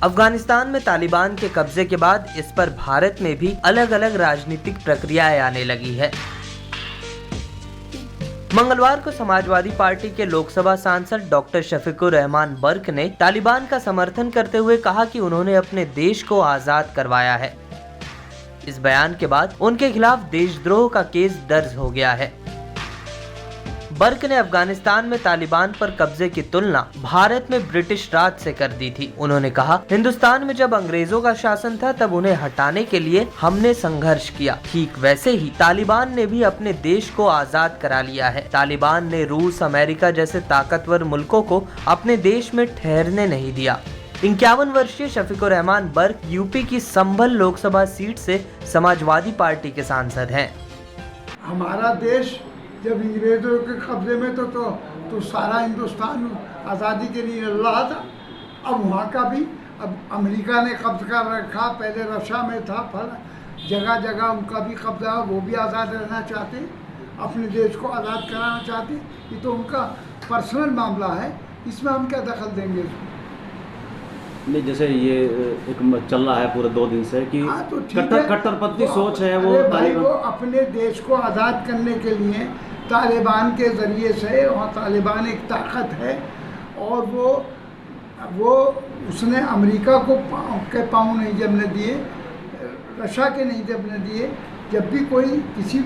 अफगानिस्तान में तालिबान के कब्जे के बाद इस पर भारत में भी अलग अलग राजनीतिक प्रक्रियाएं आने लगी है। मंगलवार को समाजवादी पार्टी के लोकसभा सांसद डॉक्टर शफीकुर रहमान बर्क ने तालिबान का समर्थन करते हुए कहा कि उन्होंने अपने देश को आजाद करवाया है। इस बयान के बाद उनके खिलाफ देशद्रोह का केस दर्ज हो गया है। बर्क ने अफगानिस्तान में तालिबान पर कब्जे की तुलना भारत में ब्रिटिश राज से कर दी थी। उन्होंने कहा, हिंदुस्तान में जब अंग्रेजों का शासन था तब उन्हें हटाने के लिए हमने संघर्ष किया। ठीक वैसे ही तालिबान ने भी अपने देश को आजाद करा लिया है। तालिबान ने रूस, अमेरिका जैसे ताकतवर मुल्कों को अपने देश में ठहरने नहीं दिया। 51 वर्षीय शफीकुर रहमान बर्क यूपी की संभल लोकसभा सीट से समाजवादी पार्टी के सांसद हैं। हमारा देश जब अंग्रेजों के कब्जे में तो सारा हिंदुस्तान आज़ादी के लिए लड़ रहा था। अब वहाँ का भी अब अमेरिका ने कब्जा कर रखा, पहले रशिया में था, फल जगह जगह उनका भी कब्जा, वो भी आज़ाद रहना चाहते, अपने देश को आज़ाद कराना चाहते। ये तो उनका पर्सनल मामला है, इसमें हम क्या दखल देंगे? नहीं, जैसे ये एक चल रहा है पूरे 2 दिन से कि तो कट्टरपंथी सोच है वो अपने देश को आज़ाद करने के लिए तालिबान के ज़रिए से, और तालिबान एक ताकत है और वो उसने अमेरिका के पाँव नहीं जमने दिए, रशिया के नहीं जमने दिए। जब भी कोई किसी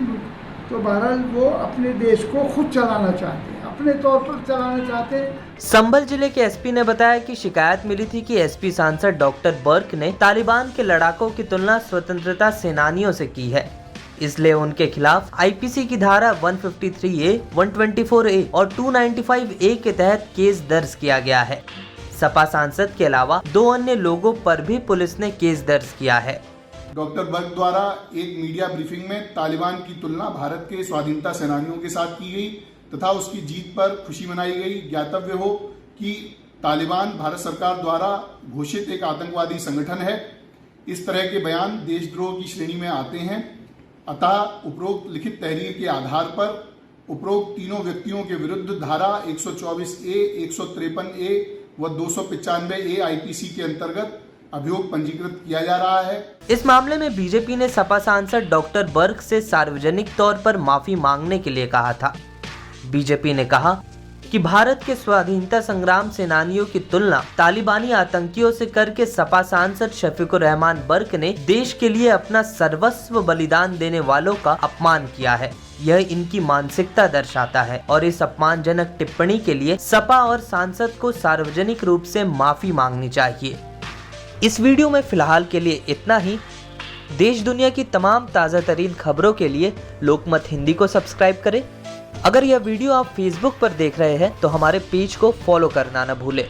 तो बहरहाल वो अपने देश को खुद चलाना चाहते हैं, अपने तौर पर चलाना चाहते हैं। संभल जिले के एसपी ने बताया कि शिकायत मिली थी कि एसपी सांसद डॉक्टर बर्क ने तालिबान के लड़ाकों की तुलना स्वतंत्रता सेनानियों से की है, इसलिए उनके खिलाफ आईपीसी की धारा 153A, 124A और 295A के तहत केस दर्ज किया गया है। सपा सांसद के अलावा 2 अन्य लोगों पर भी पुलिस ने केस दर्ज किया है। डॉक्टर बर्क द्वारा एक मीडिया ब्रीफिंग में तालिबान की तुलना भारत के स्वाधीनता सेनानियों के साथ की गई तथा उसकी जीत पर खुशी मनाई गई। ज्ञातव्य हो कि तालिबान भारत सरकार द्वारा घोषित एक आतंकवादी संगठन है। इस तरह के बयान देशद्रोह की श्रेणी में आते हैं। अतः उपरोक्त लिखित तहरीर के आधार पर उपरोक्त तीनों व्यक्तियों के विरुद्ध धारा 124A, 153A व 295A आईपीसी के अंतर्गत अभियोग पंजीकृत किया जा रहा है। इस मामले में बीजेपी ने सपा सांसद डॉक्टर बर्क से सार्वजनिक तौर पर माफी मांगने के लिए कहा था। बीजेपी ने कहा कि भारत के स्वाधीनता संग्राम सेनानियों की तुलना तालिबानी आतंकियों से करके सपा सांसद शफीकुर रहमान बर्क ने देश के लिए अपना सर्वस्व बलिदान देने वालों का अपमान किया है। यह इनकी मानसिकता दर्शाता है और इस अपमानजनक टिप्पणी के लिए सपा और सांसद को सार्वजनिक रूप से माफी मांगनी चाहिए। इस वीडियो में फिलहाल के लिए इतना ही। देश दुनिया की तमाम ताज़ा तरीन खबरों के लिए लोकमत हिंदी को सब्सक्राइब करें। अगर यह वीडियो आप फेसबुक पर देख रहे हैं तो हमारे पेज को फॉलो करना न भूलें।